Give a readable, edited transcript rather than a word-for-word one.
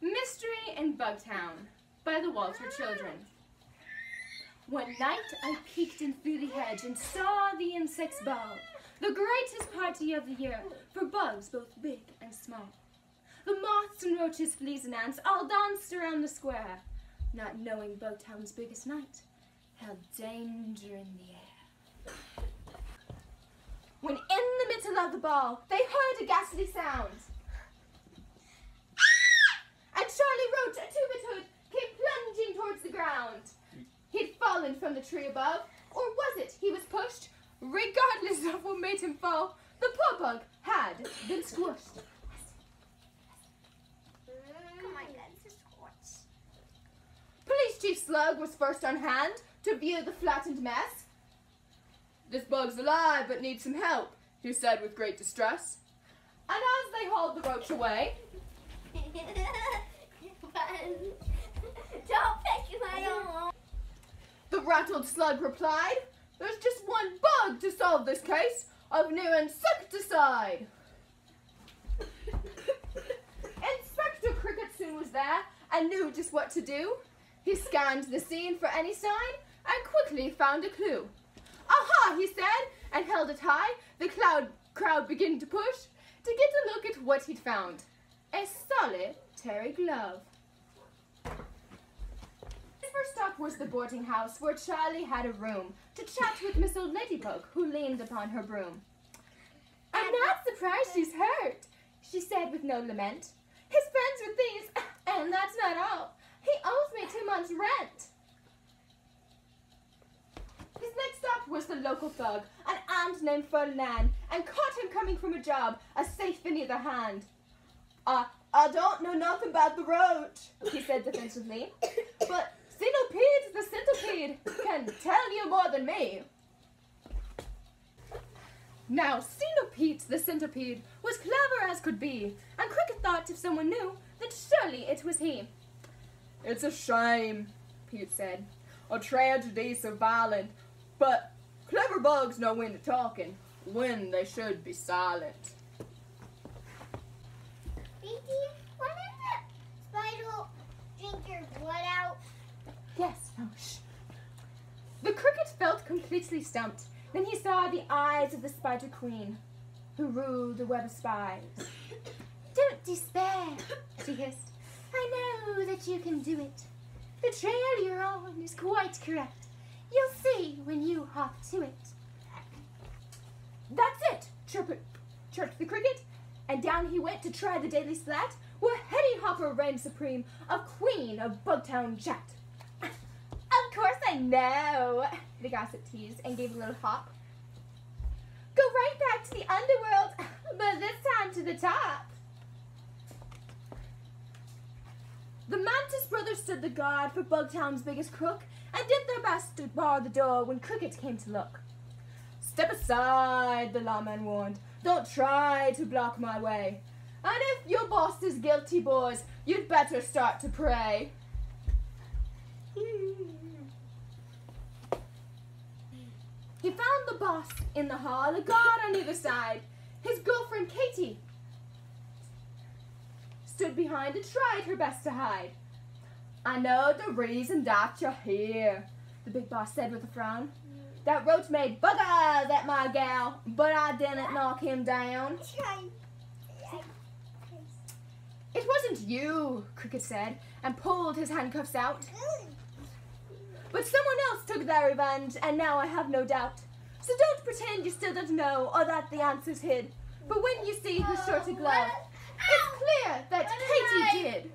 Mystery in Bugtown by the Walter Children. One night I peeked in through the hedge and saw the insects ball, the greatest party of the year for bugs both big and small. The moths and roaches, fleas and ants all danced around the square, not knowing Bugtown's biggest night held danger in the air. When in the middle of the ball they heard a ghastly sound, and Charlie Roach, a two-bit hood, came plunging towards the ground. He'd fallen from the tree above, or was it he was pushed? Regardless of what made him fall, the poor bug had been squished. Police Chief Slug was first on hand to view the flattened mess. "This bug's alive but needs some help," he said with great distress. And as they hauled the roach away, the rattled slug replied, "There's just one bug to solve this case of new insecticide." Inspector Cricket soon was there and knew just what to do. He scanned the scene for any sign and quickly found a clue. "Aha," he said, and held it high. The crowd began to push to get a look at what he'd found. A solitary glove. His first stop was the boarding house, where Charlie had a room to chat with Miss Old Ladybug, who leaned upon her broom. "I'm not surprised she's hurt," she said with no lament. "His friends were thieves, and that's not all. He owes me 2 months' rent." His next stop was the local thug, an aunt named Ferdinand, and caught him coming from a job, a safe in either hand. I don't know nothing about the roach," he said defensively, "but Centipede the centipede can tell you more than me." Now, Centipede the centipede was clever as could be, and Cricket thought if someone knew, then surely it was he. "It's a shame," Pete said, "a tragedy so violent, but clever bugs know when to talkin', when they should be silent." Baby, when did the spider drink your blood out? "Yes, no, shh." The Cricket felt completely stumped. Then he saw the eyes of the Spider Queen, who ruled the web of spies. "Don't despair," she hissed. "I know that you can do it. The trail you're on is quite correct. You'll see when you hop to it." "That's it," chirped the Cricket, and down he went to try the daily slat, where Hetty Hopper reigned supreme, a queen of Bugtown chat. "Of course I know," the gossip teased and gave a little hop. "Go right back to the underworld, but this time to the top." The Mantis brothers stood the guard for Bugtown's biggest crook and did their best to bar the door when Cricket came to look. "Step aside," the lawman warned. "Don't try to block my way. And if your boss is guilty, boys, you'd better start to pray." He found the boss in the hall, a guard on either side. His girlfriend, Katie, stood behind and tried her best to hide. "I know the reason that you're here," the big boss said with a frown. "That roach made buggers at my gal, but I didn't knock him down." "It wasn't you," Cricket said, and pulled his handcuffs out. "But someone else took their revenge, and now I have no doubt. So don't pretend you still don't know, or that the answer's hid. But when you see who's sure to glove, it's clear that Katie did."